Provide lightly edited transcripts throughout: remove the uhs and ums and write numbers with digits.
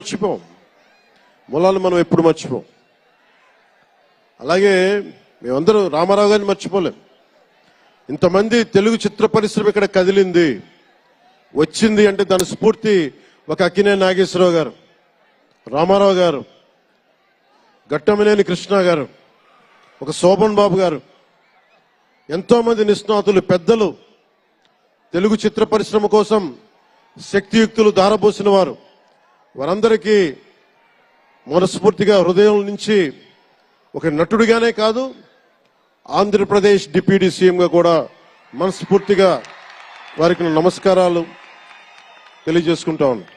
మర్చిపోం, మూలాలు మనం ఎప్పుడు మర్చిపోం. అలాగే మేమందరూ రామారావు గారిని మర్చిపోలేం. ఇంతమంది తెలుగు చిత్ర పరిశ్రమ ఇక్కడ కదిలింది, వచ్చింది అంటే దాని స్ఫూర్తి ఒక అక్కినేని నాగేశ్వరరావు గారు, రామారావు గారు, గట్టమనేని కృష్ణ గారు, ఒక శోభన్ బాబు గారు, ఎంతో మంది నిష్ణాతులు పెద్దలు తెలుగు చిత్ర పరిశ్రమ కోసం శక్తియుక్తులు ధారపోసిన వారు. వారందరికీ మనస్ఫూర్తిగా హృదయం నుంచి ఒక నటుడిగానే కాదు, ఆంధ్రప్రదేశ్ డిప్యూటీ సీఎంగా కూడా మనస్ఫూర్తిగా వారికి నమస్కారాలు తెలియజేసుకుంటా ఉన్నాను.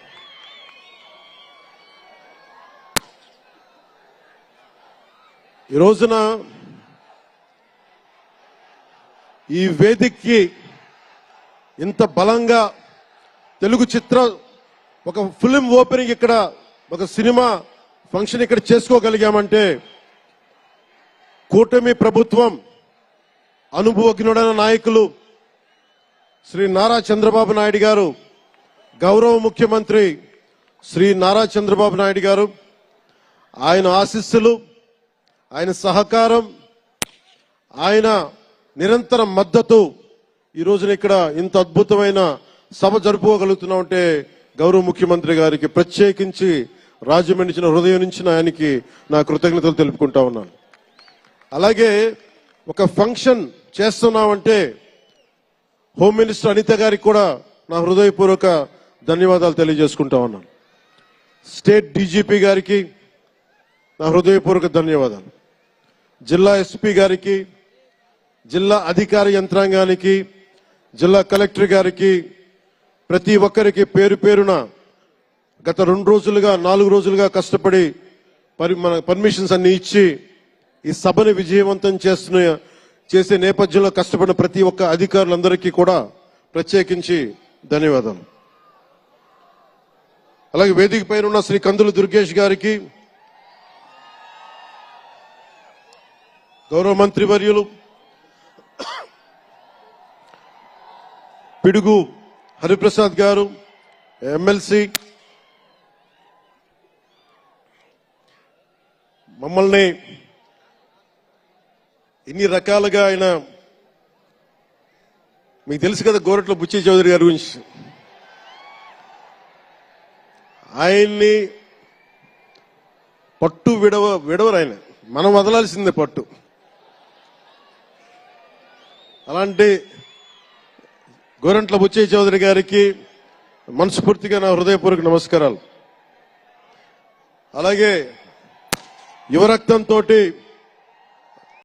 ఈ రోజున ఈ వేదికకి ఇంత బలంగా తెలుగు చిత్ర ఒక ఫిల్మ్ ఓపెనింగ్ ఇక్కడ, ఒక సినిమా ఫంక్షన్ ఇక్కడ చేసుకోగలిగామంటే కూటమి ప్రభుత్వం, అనుభవజ్ఞుడైన నాయకులు శ్రీ నారా చంద్రబాబు నాయుడు గారు, గౌరవ ముఖ్యమంత్రి శ్రీ నారా చంద్రబాబు నాయుడు గారు, ఆయన ఆశీస్సులు, ఆయన సహకారం, ఆయన నిరంతర మద్దతు ఈ రోజున ఇక్కడ ఇంత అద్భుతమైన సభ జరుపుకోగలుగుతున్నామంటే గౌరవ ముఖ్యమంత్రి గారికి ప్రత్యేకించి రాజమండ్రి హృదయం నుంచి ఆయనకి నా కృతజ్ఞతలు తెలుపుకుంటా ఉన్నాను. అలాగే ఒక ఫంక్షన్ చేస్తున్నామంటే హోమ్ మినిస్టర్ అనిత గారికి కూడా నా హృదయపూర్వక ధన్యవాదాలు తెలియజేసుకుంటా ఉన్నాను. స్టేట్ డీజీపీ గారికి నా హృదయపూర్వక ధన్యవాదాలు. జిల్లా ఎస్పీ గారికి, జిల్లా అధికార యంత్రాంగానికి, జిల్లా కలెక్టర్ గారికి, ప్రతి ఒక్కరికి పేరు పేరున గత 2 రోజులుగా 4 రోజులుగా కష్టపడి మన పర్మిషన్స్ అన్ని ఇచ్చి ఈ సభని విజయవంతం చేసే నేపథ్యంలో కష్టపడిన ప్రతి ఒక్క అధికారులందరికీ కూడా ప్రత్యేకించి ధన్యవాదాలు. అలాగే వేదిక పైన ఉన్న శ్రీ కందులు దుర్గేష్ గారికి, గౌరవ మంత్రి వర్యులు పిడుగు హరిప్రసాద్ గారు, ఎమ్మెల్సీ, మమ్మల్ని ఇన్ని రకాలుగా ఆయన, మీకు తెలుసు కదా గోరట్ల బుచ్చి చౌదరి గారి గురించి, ఆయన్ని పట్టు విడవరు ఆయన, మనం వదలాల్సిందే పట్టు. అలాంటి గోరంట్ల బుచ్చయ్య చౌదరి గారికి మనస్ఫూర్తిగా నా హృదయపూర్వక నమస్కారాలు. అలాగే యువరక్తంతో